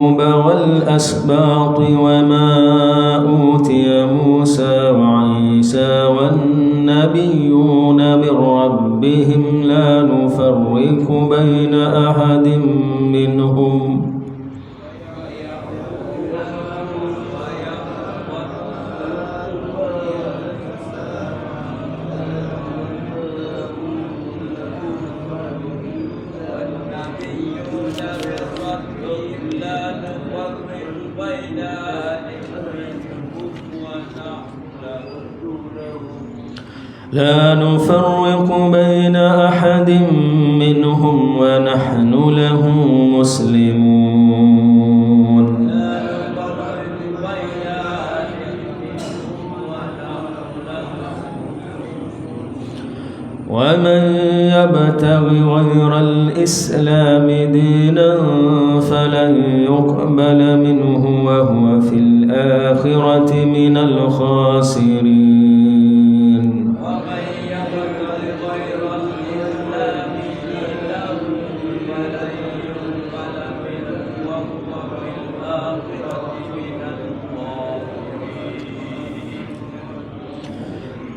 والأسباط وما أوتي موسى وعيسى والنبيون من ربهم لا نفرق بين أحد منهم ونحن له مسلمون ومن يبتغ غير الإسلام دينا فلن يقبل منه وهو في الآخرة من الخاسرين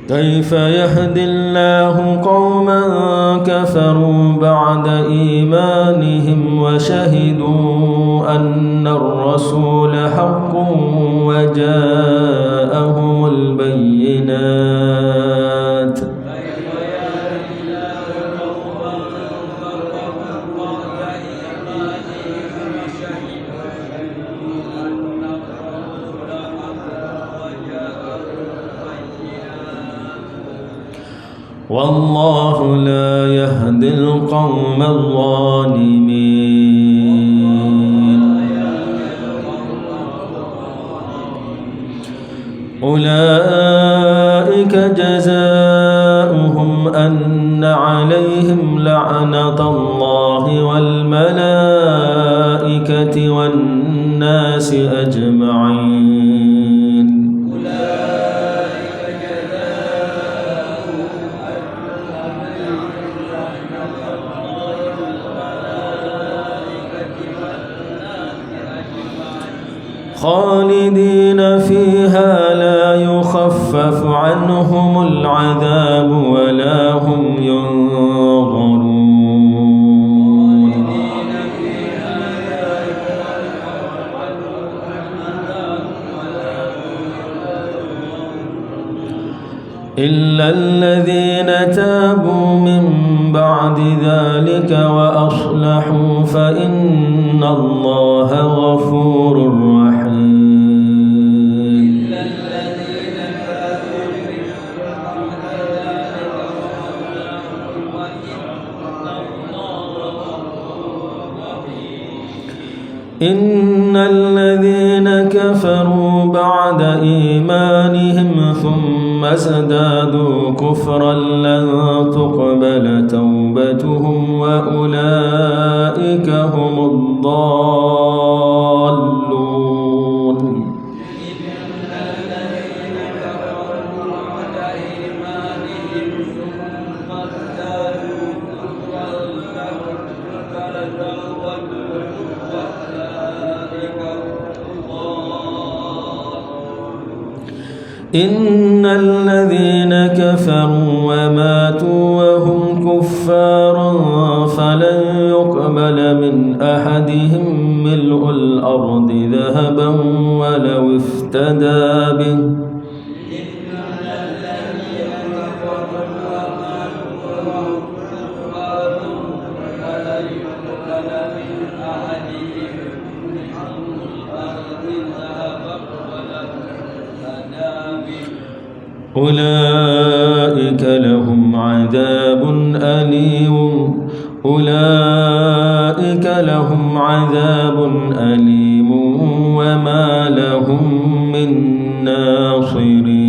كيف يهدي الله قوما كفروا بعد إيمانهم وشهدوا أن الرسول حق وجاءهم البينات والله لا يهدي القوم الظالمين أولئك جزاؤهم أن عليهم لعنة الله والملائكة والناس أجمعين خالدين فيها لا يخفف عنهم العذاب ولا هم ينظرون إلا الذين تابوا من بعد ذلك وأصلحوا فإن الله غفور رحيم إن الذين كفروا بعد إيمانهم ثم ازدادوا كفرا لن تقبل توبتهم وأولئك هم الضالون إن الذين كفروا وماتوا وهم كفار فلن يقبل من أحدهم ملء الأرض ذهبا ولو افتدى به أولئك لهم عذاب أليم وما لهم من ناصرين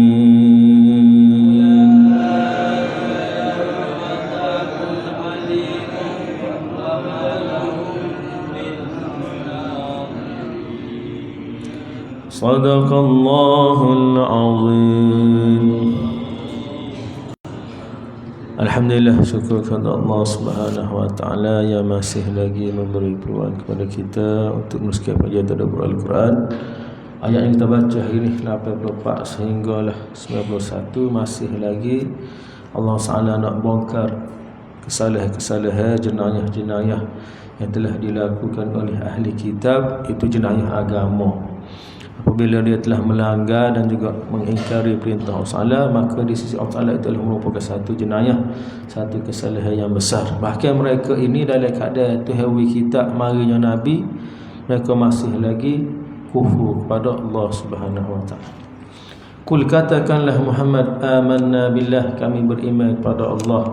صدق الله العظيم. Alhamdulillah, syukur kepada Allah Subhanahu wa taala yang masih lagi memberi peluang kepada kita untuk meneruskan pengajian tadabbur Al-Quran. Ayat yang kita baca hari ini 84 sehinggalah 91, masih lagi Allah Taala nak bongkar kesalahan-kesalahan, jenayah-jenayah yang telah dilakukan oleh ahli kitab, itu jenayah agama. Apabila dia telah melanggar dan juga mengingkari perintah Allah Taala, maka di sisi Allah Taala itu adalah merupakan satu jenayah, satu kesalahan yang besar. Bahkan mereka ini dalam keadaan tuhawi kitab, marinya Nabi, mereka masih lagi kufur kepada Allah Subhanahu wa taala. Kul, katakanlah Muhammad, amanna billah, kami beriman kepada Allah,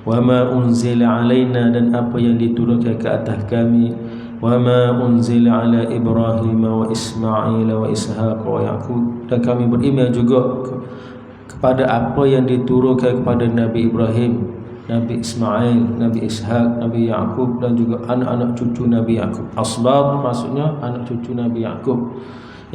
wa ma unzila alaina, dan apa yang diturunkan ke atas kami, wa ma unzila ala Ibrahim wa Ismail wa Ishaq wa Yaqub, dan kami beriman juga kepada apa yang diturunkan kepada Nabi Ibrahim, Nabi Ismail, Nabi Ishaq, Nabi Yaqub, dan juga anak-anak cucu Nabi Yaqub. Asbab maksudnya anak cucu Nabi Yaqub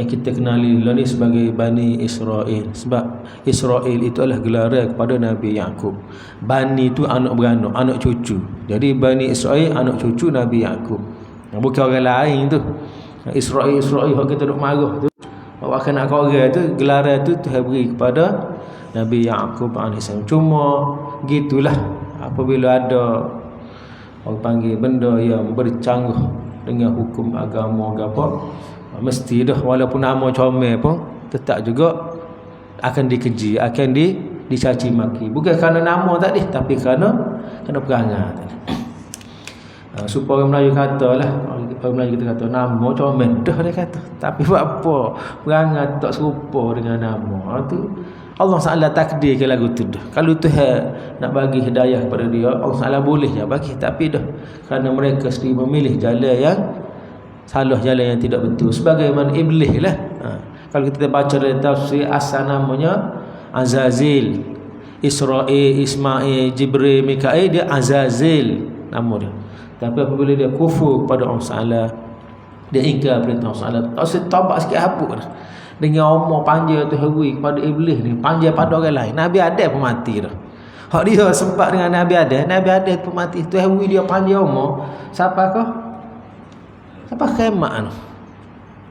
yang kita kenali dulu ni sebagai Bani Israel. Sebab Israel itu adalah gelaran kepada Nabi Yaqub. Bani itu anak beranak, anak cucu. Jadi Bani Israel anak cucu Nabi Yaqub. Bukan orang lain tu. Israel hak kita duk marah tu, awak kena orang tu, gelaran tu Tuhan beri kepada Nabi Yaqub AS. Cuma gitulah, apabila ada orang panggil benda yang bercanggah dengan hukum agama ke apa, mesti dah walaupun nama comel pun tetap juga akan dikeji, akan dicaci maki. Bukan kerana nama tadi, tapi kerana perangai tadi. Supaya orang Melayu kata lah, orang Melayu kita kata nama comel dah, dia kata, tapi buat apa perangai tak serupa dengan nama tu. Allah Taala takdirkan lagu tu dah. Kalau Tuhan nak bagi hidayah kepada dia, Allah Taala boleh je bagi, tapi dah kerana mereka sendiri memilih jalan yang salah, jalan yang tidak betul, sebagaimana iblis lah. Kalau kita baca dari tafsir, asal namanya Azazil, Israel, Ismail, Jibril, Mikail, dia Azazil nama dia. Tapi apabila dia kufur kepada Allah Taala, dia ingkar perintah Allah Taala, tak usah tobat sikit hapus dah. Dengan omong panjang tu heri kepada iblis ni, panjang pada orang lain. Nabi Adam pun mati dah. Hak dia sempat dengan Nabi Adam pun mati. Tu heri dia panjang omong, siapa kemat tu.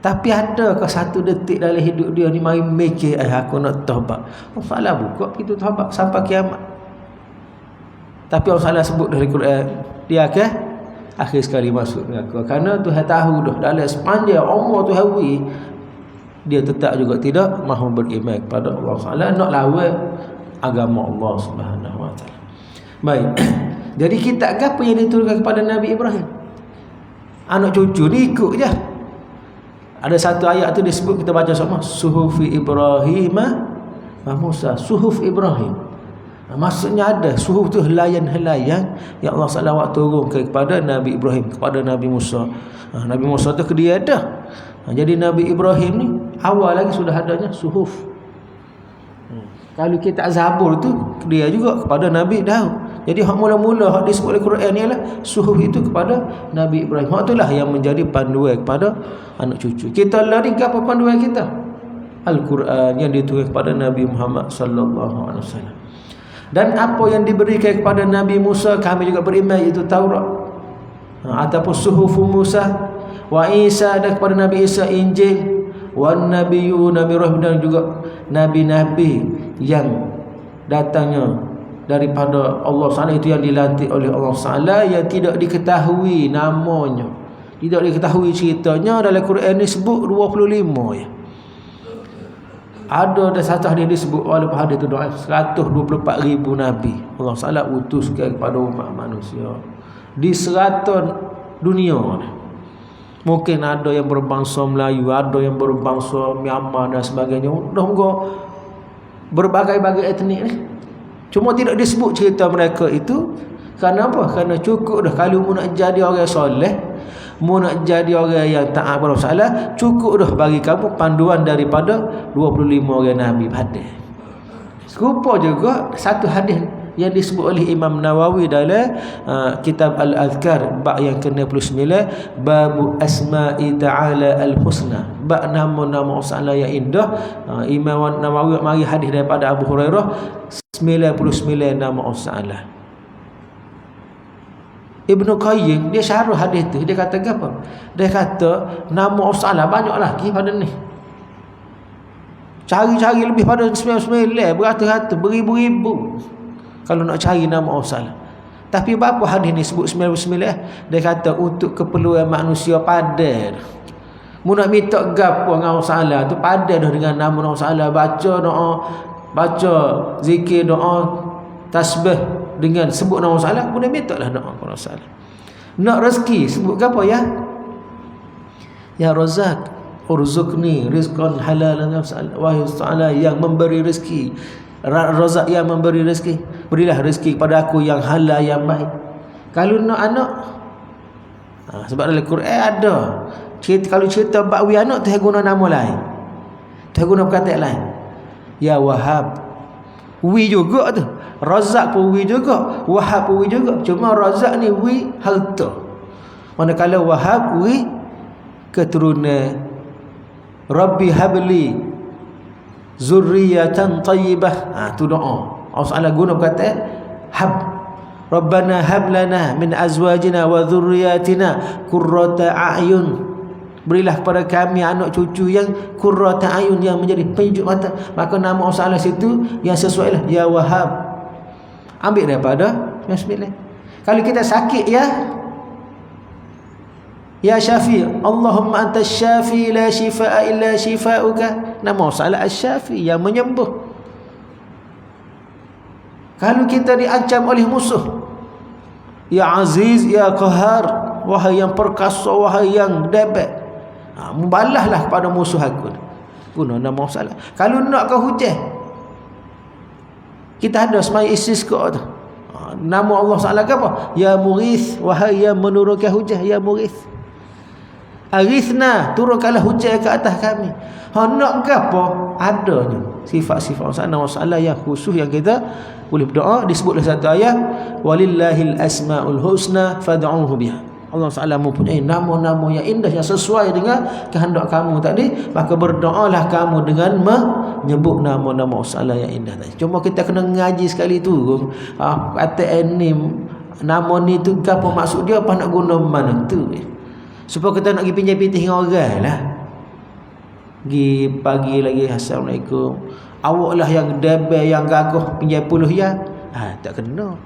Tapi adakah satu detik dalam hidup dia ni mari mikir, aku nak taubat. Allah Taala buka pintu taubat sampai kiamat. Tapi Allah Taala sebut dari Quran, dia akan akhir sekali masuk neraka. Kerana Tuhan tahu dah dalam sepanjang umur tu hari, dia tetap juga tidak mahu beriman kepada Allah Taala, nak lawan agama Allah Subhanahu wa taala. Baik. Jadi kitab apa yang diturunkan kepada Nabi Ibrahim? Anak cucu ni ikut je. Ada satu ayat tu disebut, kita baca sama, Suhufi Ibrahim wa Musa, Suhuf Ibrahim. Maksudnya ada suhuf tu helaian-helaian yang Allah Taala turunkan kepada Nabi Ibrahim, kepada Nabi Musa. Nabi Musa tu dia ada. Jadi Nabi Ibrahim ni awal lagi sudah adanya suhuf. Kalau kitab Zabur tu dia juga kepada Nabi Daud. Jadi hak mula-mula hak disebut oleh Quran ni ialah suhuf itu kepada Nabi Ibrahim. Hak itulah yang menjadi panduan kepada anak cucu. Kita lari ke apa panduan kita? Al-Quran yang diturunkan kepada Nabi Muhammad sallallahu alaihi wasallam. Dan apa yang diberikan kepada Nabi Musa, kami juga beriman, iaitu Taurat. Ataupun suhuf Musa wa Isa, dan kepada Nabi Isa Injil, wan nabiyyu, Nabi Ibrahim, dan juga nabi-nabi yang datangnya daripada Allah Taala, itu yang dilantik oleh Allah Taala, yang tidak diketahui namanya, tidak diketahui ceritanya. Dalam Quran ni sebut 25 ya. Ada satu hadis disebut oleh hadis itu 124,000 nabi Allah Taala utuskan kepada umat manusia di 100 dunia. Mungkin ada yang berbangsa Melayu, ada yang berbangsa Myanmar dan sebagainya. Dah berbagai-bagai etnik ni. Cuma tidak disebut cerita mereka itu. Kerana apa? Kerana cukup dah kalau mu nak jadi orang soleh, mu nak jadi orang yang taat kepada Allah Taala, cukup dah bagi kamu panduan daripada 25 orang nabi pada. Serupa juga satu hadis yang disebut oleh Imam Nawawi dalam kitab Al-Azkar bab yang ke-69, bab asma'i ta'ala al-husna, bab nama-nama Allah Taala yang indah. Imam Nawawi mari hadis daripada Abu Hurairah, 99 nama Allah Ta'ala. Ibnu Qayyim dia syarah hadis tu, dia kata apa? Dia kata nama Allah Ta'ala banyak lagi pada ni. Cari-cari lebih pada 99, beratus-ratus, beribu-ribu kalau nak cari nama Allah Ta'ala. Tapi berapa hadis ni sebut 99? Dia kata untuk keperluan manusia pada. Mu nak minta gapo dengan Allah Ta'ala tu pada dah dengan nama Allah Ta'ala, baca doa, baca zikir, doa, tasbih dengan sebut nama Allah Ta'ala, mu nak minta lah doa kepada Allah Ta'ala. Nak rezeki sebut gapo ya? Ya Razzaq, urzuqni rizqan halalan, wahai Ta'ala yang memberi rezeki, Razzaq yang memberi rezeki, berilah rezeki kepada aku yang halal yang baik. Kalau nak anak, sebab dalam Quran ada kalau cerita bab wi anak tu guna nama lain, tu guna perkataan lain. Ya Wahhab, wi juga tu. Razzaq pun wi juga, Wahhab pun wi juga. Cuma Razzaq ni wi harta, manakala Wahhab wi keturunan. Rabbi habli zurriyatan tayyibah. Tu doa. Allah Ta'ala guna perkataan hab. Rabbana hab lana min azwajina wa dhurriyyatina qurrata a'yun. Berilah kepada kami anak cucu yang qurrata a'yun, yang menjadi penyejuk mata. Maka nama Allah Ta'ala situ yang sesuai lah, Ya Wahhab. Ambil daripada bismillah. Kalau kita sakit Ya Syafi, Allahumma anta syafi la shifaa illa shifauka. Nama Allah Asy-Syafi, yang menyembuh. Kalau kita diancam oleh musuh, Ya Aziz, Ya Qahar, wahai yang perkasa, wahai yang debat, mubalahlah kepada musuh aku. Guna nama Allah. Kalau nak ke hujan, kita ada semai istisqa tu. Nama Allah Ta'ala apa? Ya Mughith, wahai yang menurunkan hujan, Ya Mughith. Arithna, turunkanlah hujan ke atas kami. Nak ke apa? Adanya sifat-sifat Allah Ta'ala yang khusus yang kita boleh berdoa. Disebut dalam satu ayat, walillahil asmaul husna fad'uhu biha. Allah Ta'ala mempunyai nama-nama yang indah yang sesuai dengan kehendak kamu tadi, maka berdoalah kamu dengan menyebut nama-nama Allah Ta'ala yang indah tadi. Cuma kita kena ngaji sekali tu. Kata ini nama ni tu apa maksud dia, apa nak guna mana tu, supaya kita nak pergi pinjam-pinjam dengan orang lah. Pergi pagi lagi, Assalamualaikum, awak lah yang debel yang gagah pinjam 10 ya. Tak kena.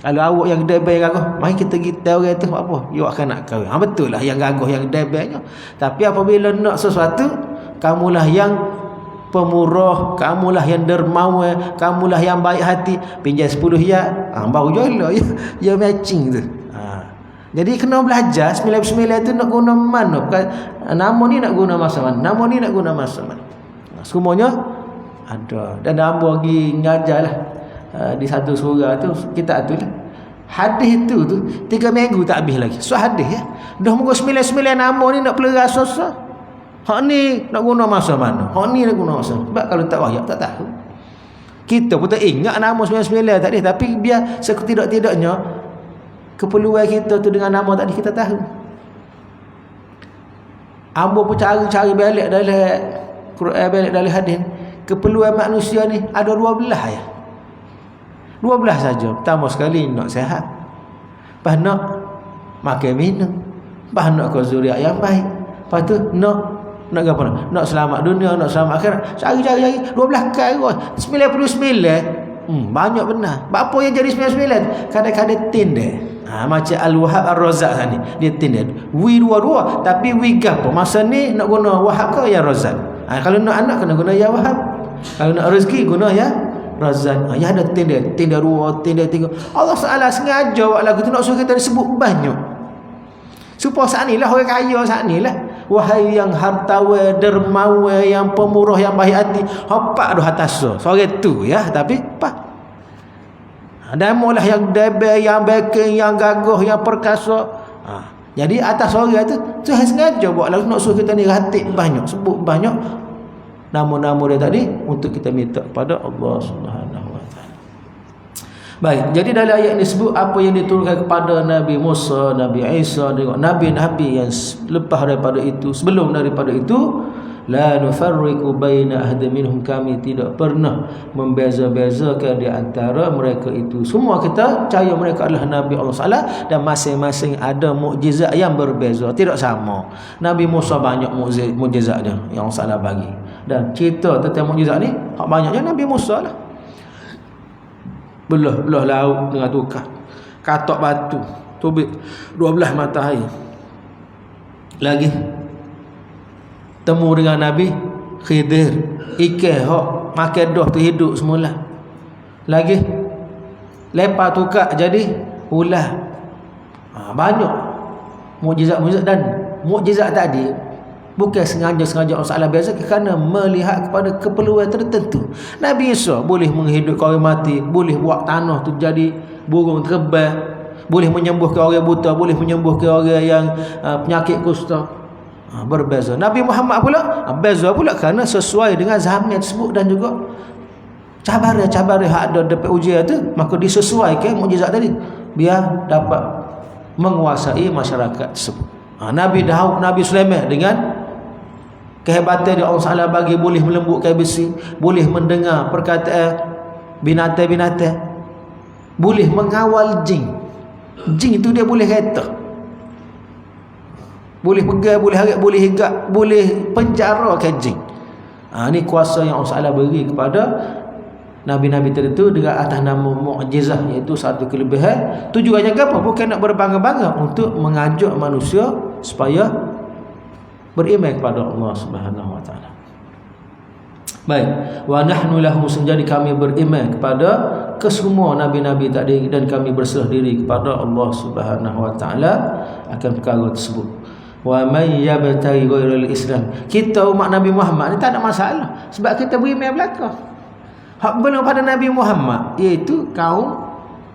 Kalau awak yang debel yang gagah, mari kita pergi tahu orang tu apa, you akan nak kahwin. Betul lah yang gagah yang debelnya. Tapi apabila nak sesuatu, kamulah yang pemurah, kamulah yang dermawan, kamulah yang baik hati, pinjam 10 ya. Baru jolah ya matching tu. Jadi kena belajar 99 tu nak guna mana. Nama ni nak guna masa mana, nama ni nak guna masa mana. Semuanya ada. Dan hamba pergi ngajar lah di satu surah tu, kita tu lah. Hadis tu 3 minggu tak habis lagi. So hadis ya. Dah muka 99 nama ni nak pelera susah. Hak ni nak guna masa mana, hak ni nak guna masa. Sebab kalau tak wayak tak tahu. Kita pun tak ingat nama 99 tadi, tapi biar setidak-tidaknya keperluan kita tu dengan nama tadi kita tahu. Ambo pun cari balik dalam Quran, balik dalam hadis. Keperluan manusia ni ada 12 ya. 12 saja. Pertama sekali nak sihat, lepas nak makan minum, lepas nak ke zuriat yang baik, lepas tu nak apa? Nak selamat dunia, nak selamat akhirat. Cari 12 kali 99. Banyak benar. Apa yang jadi 99? Kadang-kadang tindak. Macam Al-Wahhab Ar-Razzaq tadi, dia tindak. Wi dua-dua, tapi wi gapo? Masa ni nak guna Wahhab ke ya Razzaq? Kalau nak anak kena guna ya Wahhab. Kalau nak rezeki guna ya Razzaq. Ya ada tindak 2, tindak 3. Allah Taala sengaja buat lagu tu nak suruh kita disebut banyak. Supaya saat ni lah orang kaya saat ni lah. Wahai yang hartawan, dermawan, yang pemurah, yang baik hati, hapa dah atas seorang tu ya, tapi apa? Namalah yang debel, yang backing, yang gagah, yang perkasa. Jadi atas orang tu Tuhan sengaja buat lagu nak suruh kita ni ratib banyak, sebut banyak nama-nama dia tadi untuk kita minta kepada Allah Subhanahu wa taala. Baik, jadi dalam ayat ini sebut apa yang diturunkan kepada Nabi Musa, Nabi Isa, nabi-nabi yang lepas daripada itu, sebelum daripada itu, La nufarriqu baina ahadin minhum, kami tidak pernah membeza-bezakan di antara mereka itu. Semua kita percaya mereka adalah Nabi Allah Ta'ala, dan masing-masing ada mukjizat yang berbeza, tidak sama. Nabi Musa banyak mukjizatnya yang Allah Ta'ala bagi, dan cerita tentang mukjizat ni hak banyaknya Nabi Musa lah. Belah laut dengan tukar, katok batu, tubik 12 matahari. Lagi temu dengan Nabi Khidir, ikan hok makan dah tu hidup semula. Lagi lepas tukar jadi ular. Banyak mukjizat-mukjizat, dan mukjizat tadi bukan sengaja Allah Ta'ala biasa, kerana melihat kepada keperluan tertentu. Nabi Isa boleh menghidupkan orang mati, boleh buat tanah tu jadi burung terbang, boleh menyembuhkan orang buta, boleh menyembuhkan orang yang penyakit kusta. Berbeza. Nabi Muhammad pula beza pula, kerana sesuai dengan zaman tersebut, dan juga cabaran-cabaran yang ada depan ujian tu, maka disesuaikan mukjizat tadi biar dapat menguasai masyarakat tersebut. Nabi Daud, Nabi Sulaiman dengan kehebatan yang Allah Ta'ala bagi, boleh melembutkan besi, boleh mendengar perkataan binatang-binatang, boleh mengawal jin. Jin itu dia boleh kata, boleh pegang, boleh harap, boleh hingga, boleh penjarakan jin. Ini kuasa yang Allah Ta'ala beri kepada Nabi-Nabi tertentu dengan atas nama mukjizat, iaitu satu kelebihan. Tujuannya apa? Bukan nak berbangga-bangga, untuk mengajak manusia supaya beriman kepada Allah Subhanahu wa taala. Baik, wa nahnu lahu, menjadi kami beriman kepada kesemua nabi-nabi tadi, dan kami berserah diri kepada Allah Subhanahu wa taala akan perkara tersebut. Wa may yabtaghi ghairal Islam, kita umat Nabi Muhammad ni tak ada masalah, sebab kita beriman belaka. Hak benar pada Nabi Muhammad, iaitu kaum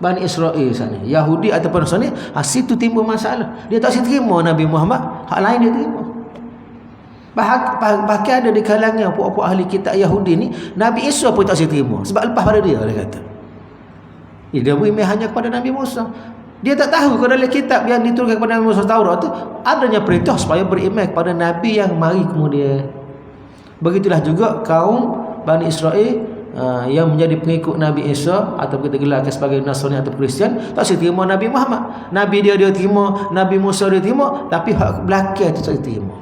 Bani Israel sana, Yahudi ataupun Nasrani, situ timbul masalah. Dia tak terima Nabi Muhammad, hak lain dia terima. Bahkan ada di kalangan puak-puak ahli kitab Yahudi ni, Nabi Isa pun tak terima, sebab lepas pada dia kata. Dia beriman hanya kepada Nabi Musa. Dia tak tahu kalau dalam kitab yang diturunkan kepada Nabi Musa, Taurat tu, adanya perintah supaya beriman kepada Nabi yang mari kemudian. Begitulah juga kaum Bani Israel yang menjadi pengikut Nabi Isa, atau kita gelarkan sebagai Nasrani atau Kristian, tak terima Nabi Muhammad. Nabi dia terima, Nabi Musa dia terima, tapi hak belakang tu tak terima.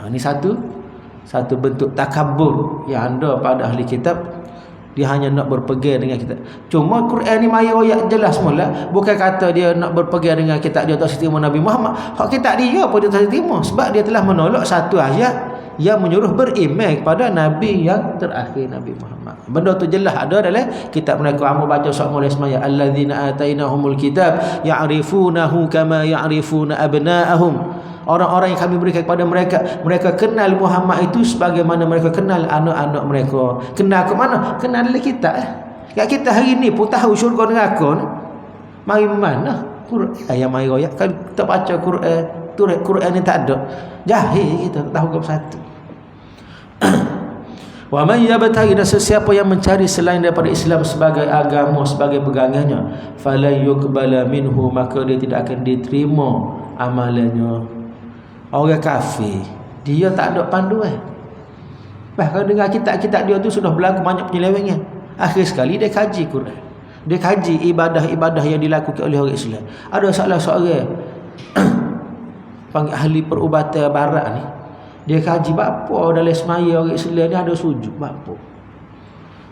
Ini satu bentuk takabur yang ada pada ahli kitab. Dia hanya nak berpegang dengan kitab. Cuma Quran ni maya ayat jelas mula, bukan kata dia nak berpegang dengan kitab dia tak terima Nabi Muhammad. Hak kitab dia pun dia tak terima, sebab dia telah menolak satu ayat yang menyuruh beriman kepada Nabi yang terakhir, Nabi Muhammad. Benda tu jelas ada dalam kitab mereka. Kamu baca surah mulai semaya, alladzina atainahumul kitab ya'rifunahu kama ya'rifuna abna'ahum. Orang-orang yang kami berikan kepada mereka, mereka kenal Muhammad itu sebagaimana mereka kenal anak-anak mereka. Kenal ke mana? Kenal dalam kitab. Kat kita hari ni pun tahu syurga neraka ni. Mari mana? Quran yang mari royak. Kalau kita baca Quran ni tak ada, jahil kita, tak tahu ke satu. Wa man yabtaghi, sesiapa yang mencari selain daripada Islam sebagai agama, sebagai pegangannya, fala yuqbala minhu, maka dia tidak akan diterima amalannya. Orang kafir, dia tak ada panduan. Bahkan dengan kitab-kitab dia tu sudah berlaku banyak penyelewengan. Akhir sekali dia kaji Quran, dia kaji ibadah-ibadah yang dilakukan oleh orang Islam. Ada salah seorang panggil ahli perubatan barat ni, dia kaji bapa dalam semaya orang Islam ni ada sujud bapa.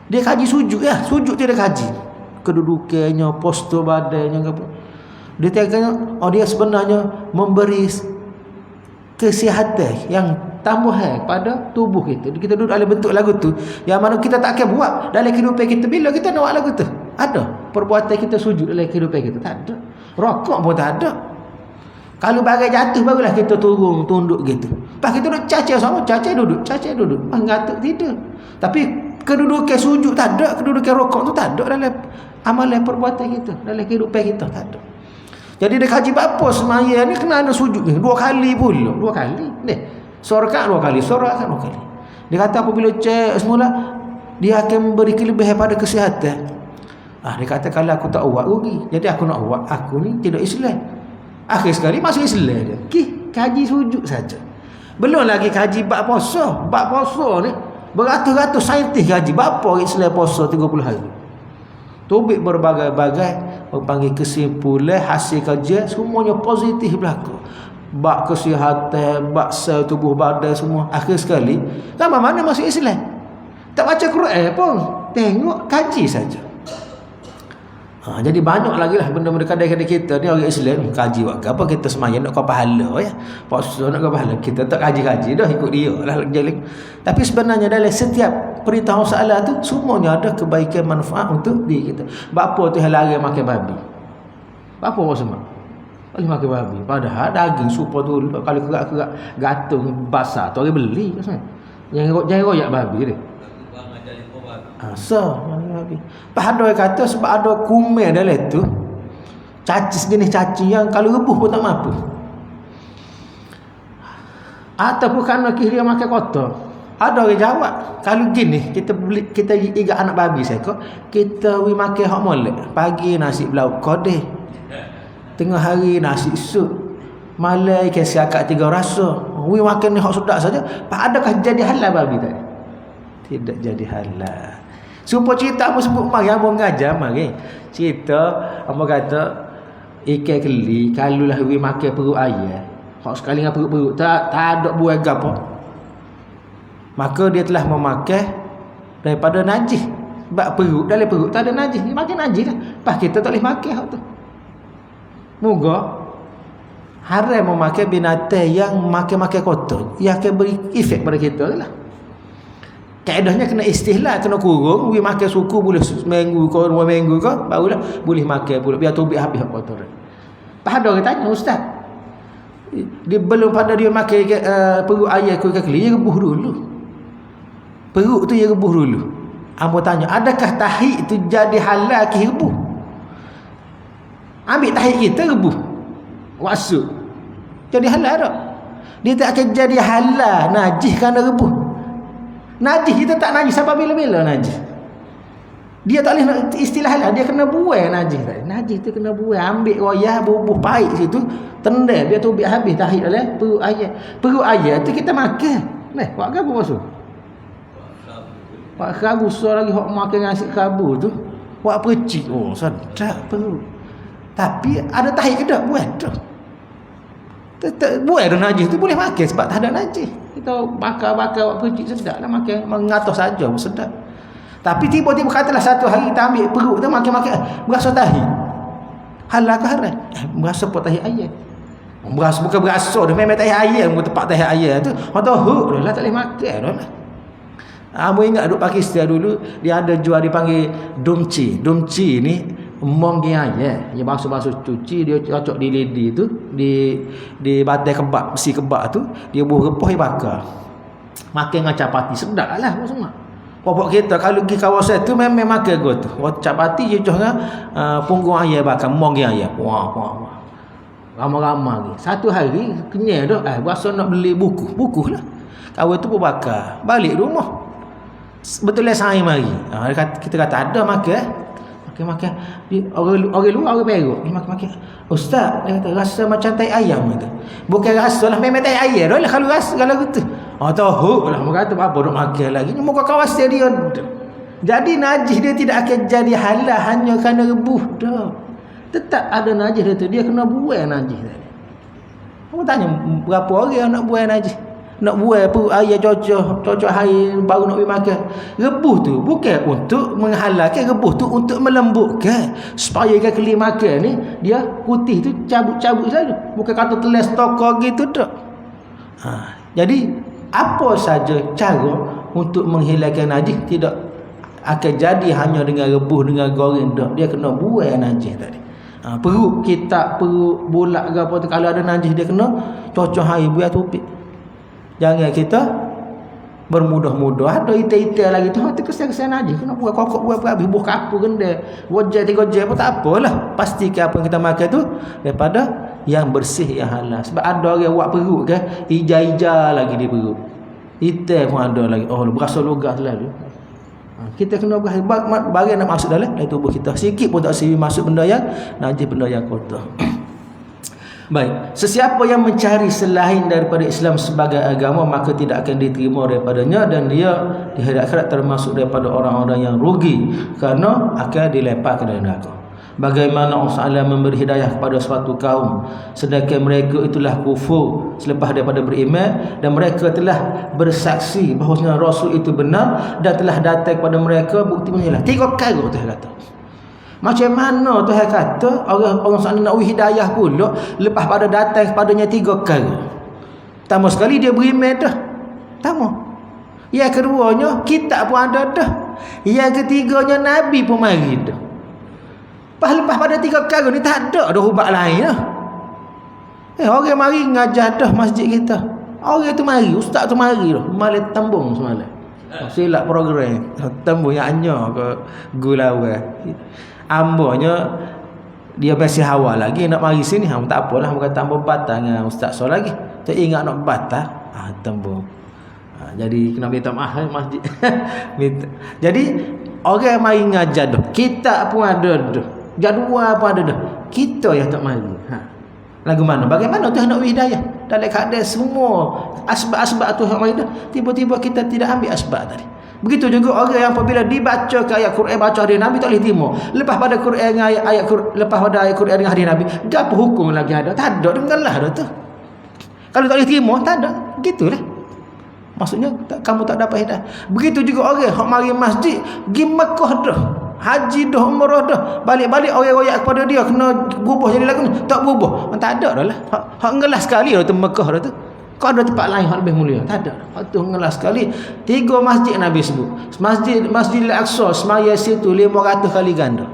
Dia kaji sujud ya, sujud dia kaji. Kedudukannya, postur badannya apa. Dia tengok, dia sebenarnya memberi kesihatan yang tambahan pada tubuh kita. Kita duduk dalam bentuk lagu tu, yang mana kita tak akan buat dalam kehidupan kita. Bila kita nak buat lagu tu, ada perbuatan kita sujud dalam kehidupan kita? Tak ada. Rokok pun tak ada. Kalau bagai jatuh barulah kita turun tunduk gitu. Lepas kita duduk cacah sama, cacah duduk. Mengatuk tidur. Tapi kedudukan sujud tak ada, kedudukan rokok tu tak ada dalam amalan perbuatan kita, dalam kehidupan kita tak ada. Jadi dia kaji apa semaya ni kena ada sujud ni 2 kali pula. 2 kali. Ni. Sorakat 2 kali, sorakat 2 kali. Dia kata apabila cek semula, dia akan memberi kelebihan pada kesihatan. Dia kata kalau aku tak buat rugi. Jadi aku nak buat, aku ni tidak Islam. Akhir sekali masuk Islam dia. Kaji sujud saja. Belum lagi kaji bab puasa. Bab puasa ni beratus-ratus saintis kaji. Berapa Islam puasa 30 hari. Tobik berbagai-bagai, panggil kesimpulan, hasil kajian semuanya positif berlaku. Bab kesihatan, bab sel tubuh badan semua. Akhir sekali, lama mana masuk Islam? Tak baca Quran pun, tengok kaji saja. Jadi banyak lagi lah benda-benda kadang-kadang kita ni orang Islam kaji buat apa, kita semayang nak kau pahala ya. Puasa nak kau pahala, kita tak kaji-kaji dah, ikut dia lah jalan. Tapi sebenarnya dalam setiap perintah Allah tu semuanya ada kebaikan manfaat untuk diri kita. Bapa tu yang larang makan babi. Bapa semua boleh makan babi. Padahal daging supaya tu kalau kerak-kerak gatung basah tu orang beli kan. Jangan royak babi dia. Babi. Ada yang kata sebab ada kumen dalam tu. Cacing jenis cacing yang kalau rebuh pun tak mampu. Ataupun kerana dia makan kotor. Ada orang jawab, kalau gini kita igat anak babi saya kok, kita makan hak molek. Pagi nasi belauk kodeh. Tengah hari nasi sup. Malam kasi akak 3 rasa. Makan ni hak sedap saja. Adakah jadi halal babi tadi? Tidak jadi halal. Supaya cerita apa sebut mari abang ngajar mari. Cerita apa kata ikan keli kalau lah makan perut ayam. Hak sekali dengan perut-perut tak ada buah gapo. Maka dia telah memakan daripada najis. Sebab perut dalam perut tak ada najis. Dia makan najis lah. Pas kita tak boleh makan hak tu. Moga haram memakan binatang yang makan-makan kotor. Yang akan beri efek pada kita lah. Kaedahnya kena istihlal, kena kurung. Pergi makan suku boleh seminggu ke 2 minggu ke, barulah boleh makan pula. Biar tubik habis kotoran. Pas ada orang tanya, Ustaz, dia belum pada dia makan perut ayam ke keli, dia rebuh dulu. Perut tu dia rebuh dulu. Ambo tanya, adakah tahi itu jadi halal ke rebuh? Ambil tahi kita rebuh. Wasuk. Jadi halal tak? Dia tak akan jadi halal najis kerana rebuh. Najis kita tak najis sampai bila-bila najis. Dia tak boleh istilah halal, dia kena buai najis tadi. Najis tu kena buai, ambil royah bubuh pahit situ, tendal biar tubik habis tahit dalam perut ayam. Perut ayam tu kita makan. Neh, buat apa masuk? Pak kerabu so lagi hok makan nasi kerabu tu. Buat percik. Oh, sedap perut. Tapi ada tahit ke tak buai tu. Tak buai dah najis tu boleh makan sebab tak ada najis. Kita bakar-bakar buat percik sedap lah makan mengatas saja pun sedap. Tapi tiba-tiba katalah satu hari kita ambil perut tu makan-makan berasa tahi. Halal ke haram? Berasa pot tahi ayam. Berasa bukan berasa dah memang tahi ayam, tempat tahi ayam tu. Hang tahu dah tak boleh makan dah. Aku ingat duduk Pakistan dulu, dia ada jual dipanggil dumci. Dumci ni monggi ayam. Dia basuh-basuh cuci, dia cocok di lidi tu, di batai kebab, besi kebab tu, dia buah repah dia bakar. Makan dengan capati sedap lah semua. Bapak kita kalau pergi kawasan tu memang makan go tu. Capati je dengan punggung ayam bakar, monggi ayam. Wah. Ramai-ramai ni. Satu hari kenyang dah, berasa nak beli buku lah. Kawan tu pun bakar. Balik rumah. Betul lah saya mari. Kita kata ada makan. Makan. Orang luar orang Perak ni makan. Ustaz, dia kata rasa macam tai ayam kata. Bukan rasa lah memang tai ayam dah lah kalau rasa kalau gitu. Tahu lah orang kata apa duk makan lagi. Ni muka kawasan dia. Jadi najis dia tidak akan jadi halal hanya kerana rebuh dah. Tetap ada najis dia tu, dia kena buang najis tadi. Kamu tanya berapa orang yang nak buang najis? Nak buang perut ayam cocok hari baru nak pergi makan. Rebuh tu bukan untuk menghalalkan, rebuh tu untuk melembutkan supaya kali makan ni dia putih tu cabut-cabut saja. Bukan kata teles tokok gitu tak. Jadi apa saja cara untuk menghilangkan najis tidak akan jadi hanya dengan rebuh, dengan goreng tak. Dia kena buang najis tadi. Perut kita, perut bulat ke apa tu, kalau ada najis dia kena cocok hari buat tupik. Jangan kita bermudah-mudah. Ada ite-ite lagi tu, hati kesan-kesan najis. Kena buat kokok, buat habis, buah kapur genda. Wajah 3 jam pun tak apalah. Pastikan apa yang kita makan tu daripada yang bersih, yang halal. Sebab ada orang buat perut kan, hijau-hijau lagi di perut. Hitam pun ada lagi. Oh, berasa logah selalu. Kita kena bagi nak masuk dalam tubuh kita. Sikit pun tak sih masuk benda yang najis, benda yang kotor. Baik, sesiapa yang mencari selain daripada Islam sebagai agama, maka tidak akan diterima daripadanya, dan dia di hari akhirat termasuk daripada orang-orang yang rugi, kerana akan dilemparkan dari neraka. Bagaimana Allah Ta'ala memberi hidayah kepada suatu kaum sedangkan mereka itulah kufur selepas daripada beriman, dan mereka telah bersaksi bahawa Rasul itu benar dan telah datang kepada mereka bukti menyalah. 3 perkara Tuhan kata. Macam mana Tuhan kata orang sana nak hidayah pula lepas pada datang kepadanya 3 perkara. Pertama sekali dia beriman dah. Pertama. Yang keduanya kitab pun ada dah. Yang ketiganya Nabi pun mari dah. Lepas pada 3 perkara ni tak ada dah ubat lain dah. Orang mari ngajar dah masjid kita. Orang tu mari, ustaz tu mari dah. Malam Tambung semalam. Silap program. Tambung yang hanya ke gulawai. Ambanya dia masih awal lagi nak mari sini. Tak apalah, bukan tambah batang dengan ustaz so lagi. Tak ingat nak batang. Tambung. Jadi kena minta maaf masjid. Jadi orang mari ngajar dah. Kitab pun ada dah. Jadual pun ada dah. Kita yang tak mari. Lagu mana? Bagaimana Tuhan nak hidayah? Dalam keadaan semua asbab-asbab Tuhan mari dah. Tiba-tiba kita tidak ambil asbab tadi. Begitu juga orang yang apabila dibaca ke ayat Quran, baca hadis Nabi tak boleh terima. Lepas pada Quran dengan lepas pada ayat Quran dengan hadis Nabi, gapo hukum lagi ada? Tak ada, dengarlah dah tu. Kalau tak boleh terima, tak ada. Begitulah. Maksudnya kamu tak dapat hidayah. Begitu juga orang hak mari masjid, pergi Mekah dah. Haji dah, umrah dah. Balik-balik orang royak kepada dia kena berubah jadi lagu ni. Tak berubah. Tak ada dah lah. Hak ngelas sekali dah tu Mekah dah tu. Kau ada tempat lain yang lebih mulia? Tak ada. Itu ngelas sekali. 3 masjid Nabi sebut. Masjidil Aqsa semaya situ 500 kali ganda.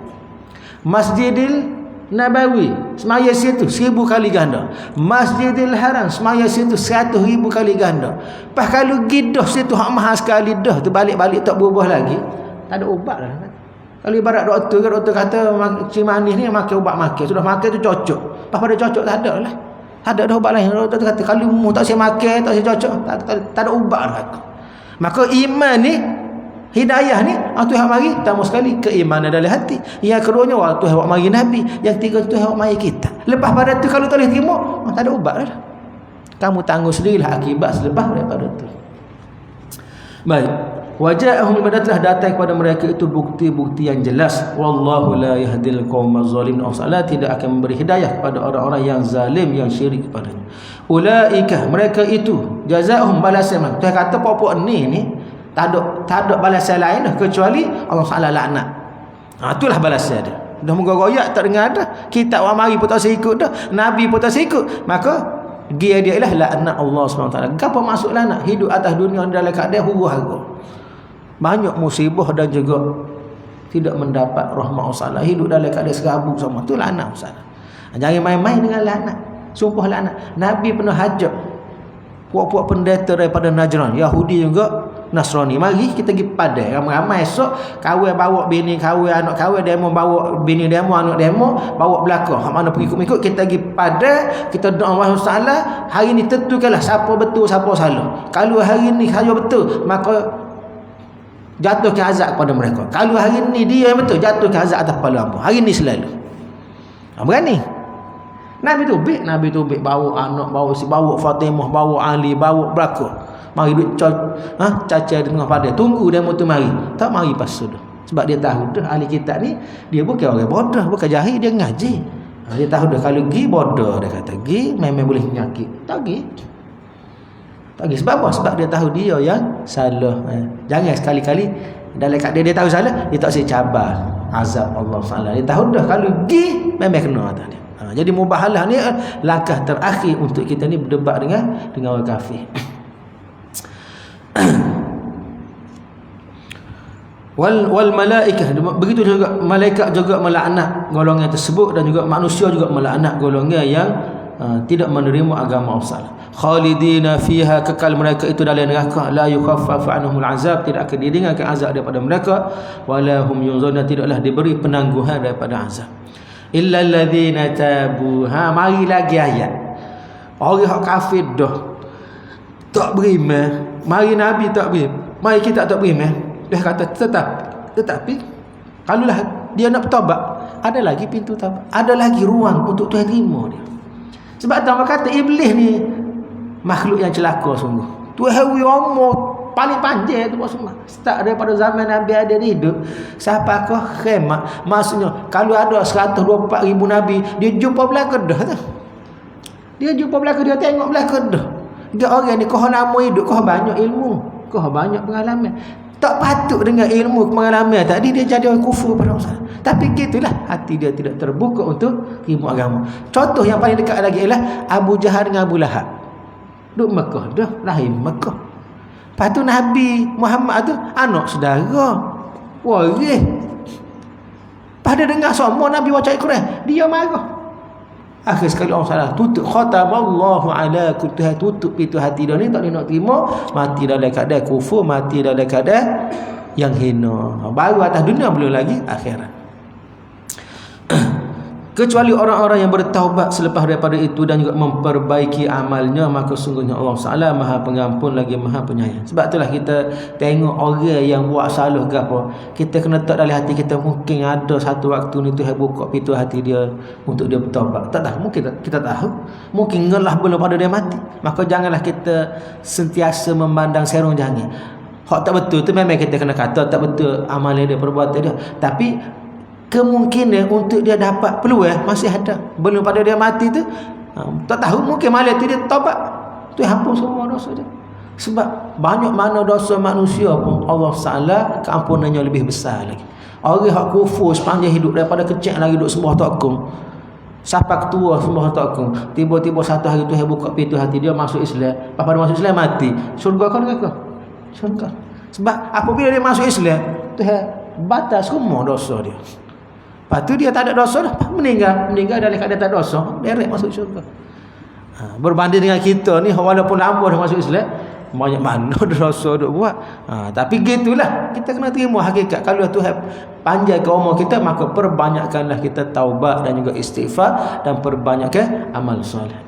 Masjidil Nabawi semaya situ 1000 kali ganda. Masjidil Haram semaya situ 100,000 kali ganda. Pas kalau gidah situ hak mahal sekali dah tu, balik-balik tak berubah lagi. Tak ada ubat lah. Kalau ibarat doktor kata cik manis ni makan ubat makan. Sudah makan tu cocok. Pas pada cocok tak ada lah. Tak ada ubat lain. Doktor kata kalau mu tak saya makan, tak saya cocok, tak ada ubat dah. Maka iman ni, hidayah ni, Tuhan mari pertama sekali keimanan dalam hati. Yang keduanya Tuhan buat mari Nabi. Yang ketiga Tuhan buat mari kita. Lepas pada tu kalau tak boleh terima, tak ada ubat dah. Kamu tanggung sendirilah akibat selepas daripada tu. Baik. Waja'ahum telah datang kepada mereka itu bukti-bukti yang jelas. Wallahu la yahdil qaumaz zalimin. Allah tidak akan memberi hidayah kepada orang-orang yang zalim, yang syirik kepadanya. Ulaika, mereka itu jazaohum balasan. Tuhan kata pokok ni tak ada balasan lain dah kecuali Allah Taala laknat. Itulah balasan dia. Dah muka royak tak dengar dah. Kitab wa mari pun tak ikut dah. Nabi pun tak ikut. Maka dia ialah laknat Allah SWT. Apa maksud laknat? Hidup atas dunia dalam keadaan huru-hara. Banyak musibah dan juga tidak mendapat rahmat Allah. Hidup dalam keadaan serabut sama. Itu laknat Allah. Jangan main-main dengan laknat. Sumpah laknat. Nabi pernah hajat puak-puak pendeta daripada Najran, Yahudi juga, Nasrani. Mari kita pergi padai ramai-ramai esok, kawan bawa bini kawan, anak kawan, demo bawa bini demo, anak demo, bawa belakang. Hak mana pengikut-pengikut kita pergi padai, kita doa Allah Taala. Hari ni tentukanlah siapa betul siapa salah. Kalau hari ni saya betul, maka jatuhkan azab kepada mereka. Kalau hari ni dia yang betul, jatuhkan azab atas kepala hangpa. Hari ni selalu. Berani. Nabi tu baik bawa anak, bawa Fatimah, bawa Ali, bawa belakang. Mari duk caca dengan pada. Tunggu dia tu mari. Tak mari pas sudah. Sebab dia tahu dah ahli kitab ni dia bukan orang bodoh, bukan jahil, dia ngaji. Dia tahu dah kalau pergi bodoh, dia kata pergi memang boleh menyakit. Tak pergi. Sebab apa? Sebab dia tahu dia yang salah. Jangan sekali-kali dalam keadaan dia tahu salah, dia tak usah cabar azab Allah SWT. Dia tahu dah kalau pergi memang kena atas dia. Jadi mubahalah ni langkah terakhir untuk kita ni berdebat dengan orang kafir. wal malaikah, begitu juga malaikat juga melaknat golongan tersebut, dan juga manusia juga melaknat golongan yang tidak menerima agama Allah. Khalidina fiha, kekal mereka itu dalam neraka. La yukhaffafu anhumul azab, tidak akan diringankan azab daripada mereka. Wala hum yunzaruna, tidaklah diberi penangguhan daripada azab. Illa alladzina tabu. Mari lagi ayat. Orang hak kafir dah tak beriman, mari Nabi tak beriman, mari kita tak beriman. Dia kata tetapi kalaulah dia nak bertaubat, ada lagi pintu taubat, ada lagi ruang untuk Tuhan terima dia. Sebab tu orang kata iblis ni makhluk yang celaka sungguh. Tuhan umur paling panjang tu semua. Start daripada zaman Nabi ada hidup sampai ke kiamat. Maksudnya kalau ada 124,000 nabi, dia jumpa belah kedah tu. Dia jumpa belah kedah, tengok belah kedah. Dia orang ni kau nama hidup, kau banyak ilmu, kau banyak pengalaman. Tak patut dengan ilmu pengalaman tadi dia jadi orang kufur pada Allah. Tapi gitulah, hati dia tidak terbuka untuk ilmu agama. Contoh yang paling dekat lagi ialah Abu Jahal dengan Abu Lahab. Duk Mekah dah, lahir Mekah. Lepas tu Nabi Muhammad tu anak saudara. Waris. Pada dengar semua Nabi baca Al-Quran, dia marah. Akhir sekali orang salah tutup khatamallahu ala kulli, tutup itu hati dia ni tak dia nak terima, mati dalam keadaan kufur, mati dalam keadaan yang hina. Baru atas dunia, belum lagi akhirat. Kecuali orang-orang yang bertaubat selepas daripada itu dan juga memperbaiki amalnya, maka sungguhnya Allah Ta'ala Maha Pengampun lagi Maha Penyayang. Sebab itulah kita tengok orang yang buat salah ke apa, kita kena tak dalam hati kita, mungkin ada satu waktu ni Tuhan buka pintu hati dia untuk dia bertaubat. Tak tahu, mungkin kita tahu, mungkin ngelah belum pada dia mati. Maka janganlah kita sentiasa memandang serong jangan. Hak tak betul tu memang kita kena kata tak betul amalan dia, perbuatan dia. Tapi kemungkinan untuk dia dapat peluang masih ada. Belum pada dia mati tu, tak tahu, mungkin malam tu dia taubat, tu hapus semua dosa dia. Sebab banyak mana dosa manusia pun Allah Ta'ala keampunannya lebih besar lagi. Orang yang kufur sepanjang hidup, daripada kecil lagi duduk sembah takung, sampai tua sembah takung, tiba-tiba satu hari tu dia buka pintu hati dia masuk Islam. Lepas masuk Islam mati, syurga kau neraka? Syurga. Sebab apabila dia masuk Islam, tu batas semua dosa dia. Lepas tu dia tak ada dosa dah, meninggal dalam keadaan tak ada dosa, direct masuk syurga. Berbanding dengan kita ni, walaupun lama dah masuk Islam, banyak mana dosa duk buat. Tapi gitulah, kita kena terima hakikat. Kalau Tuhan panjang ke umur kita, maka perbanyakkanlah kita taubat dan juga istighfar, dan perbanyakkan amal soleh.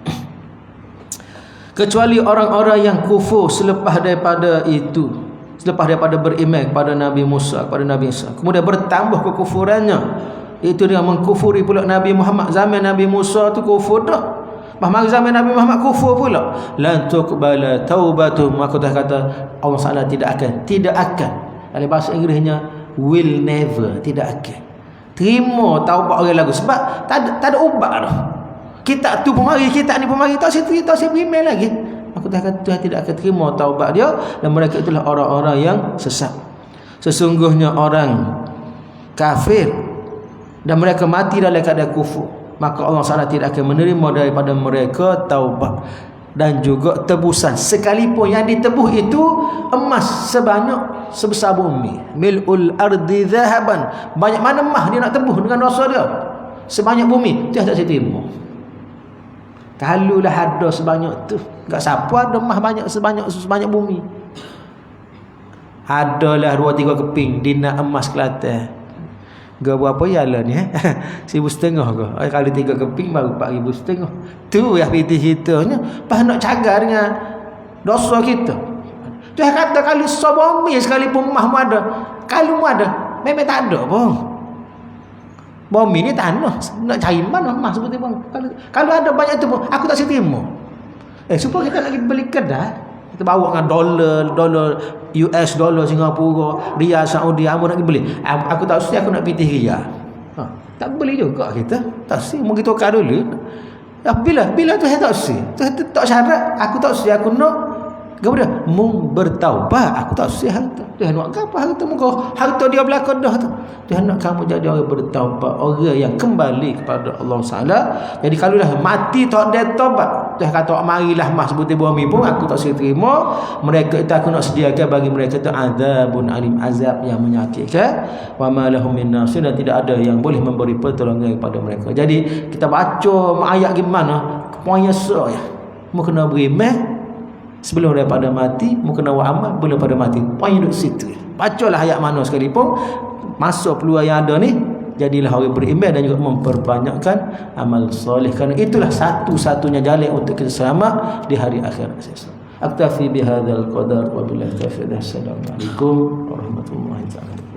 Kecuali orang-orang yang kufur selepas daripada itu, selepas daripada beriman kepada Nabi Musa, kepada Nabi Isa, kemudian bertambah kekufurannya, itu dia mengkufuri pula Nabi Muhammad. Zaman Nabi Musa tu kufur dah, mari zaman Nabi Muhammad kufur pula. Lan tuqbala taubatuhum, maka dah kata Allah Taala tidak akan, dalam bahasa Inggerisnya will never, tidak akan terima taubat orang lagu. Sebab tak ada ubat dah. Kita tu pemari, kita ni pemari, tak saya beriman lagi. Aku dah kata Tuhan tidak akan terima taubat dia, dan mereka itulah orang-orang yang sesat. Sesungguhnya orang kafir dan mereka mati dalam keadaan kufur, maka Allah Ta'ala tidak akan menerima daripada mereka taubat dan juga tebusan, sekalipun yang ditebus itu emas sebesar bumi. Mil'ul ardi zahaban, banyak mana emas dia nak tebus dengan dosa dia, sebanyak bumi, dia tak terima. Kalau lah ada sebanyak tu, tak siapa ada emas banyak sebanyak bumi. Adalah 2-3 keping dina emas Kelantan. Gak berapa jalan ni 1,500 ke? Kali 3 keping baru 4,500. Tu yang piti ceritanya. Pas nak cagar dengan dosa kita. Tu yang kata kalau sobami sekalipun emas ada, kalau mu ada, memang tak ada pun. Bumi ni tanah, nak cari mana emas seperti bang. Kalau ada banyak tu pun aku tak terima. Supaya kita lagi beli kedai, kita bawa dengan dolar US dollar Singapura, Riyal Saudi, aku nak beli. Aku tak usah, aku nak pitih Riyal. Tak beli juga kita. Tak usah, mungkin tukar dulu. Bila tu saya tak usah. Tak syarat, aku tak usah, aku nak kepada bertaubat, aku tak usah harta. Tuhan nak apa harta muka? Harta dia belakang dah tu. Tuhan nak kamu jadi orang bertaubat, orang yang kembali kepada Allah Taala. Jadi kalau dah mati tak ada taubat, Tuhan kata marilah mas seperti bumi pun aku tak saya terima. Mereka itu aku nak sediakan bagi mereka itu azabun alim, azab yang menyakitkan. Wa ma lahum min nasir, dan tidak ada yang boleh memberi pertolongan kepada mereka. Jadi kita baca ayat gimana? Poinnya ya. Mu kena beriman sebelum daripada mati, mu kena buat amal belum pada mati. Poin duduk situ. Bacalah ayat mana sekalipun, masa peluang yang ada ni, jadilah orang beriman dan juga memperbanyakkan amal soleh, kerana itulah satu-satunya jalan untuk kita selamat di hari akhirat. Aktafi bihadzal qadar wa billahi taufiq. Assalamualaikum warahmatullahi wabarakatuh.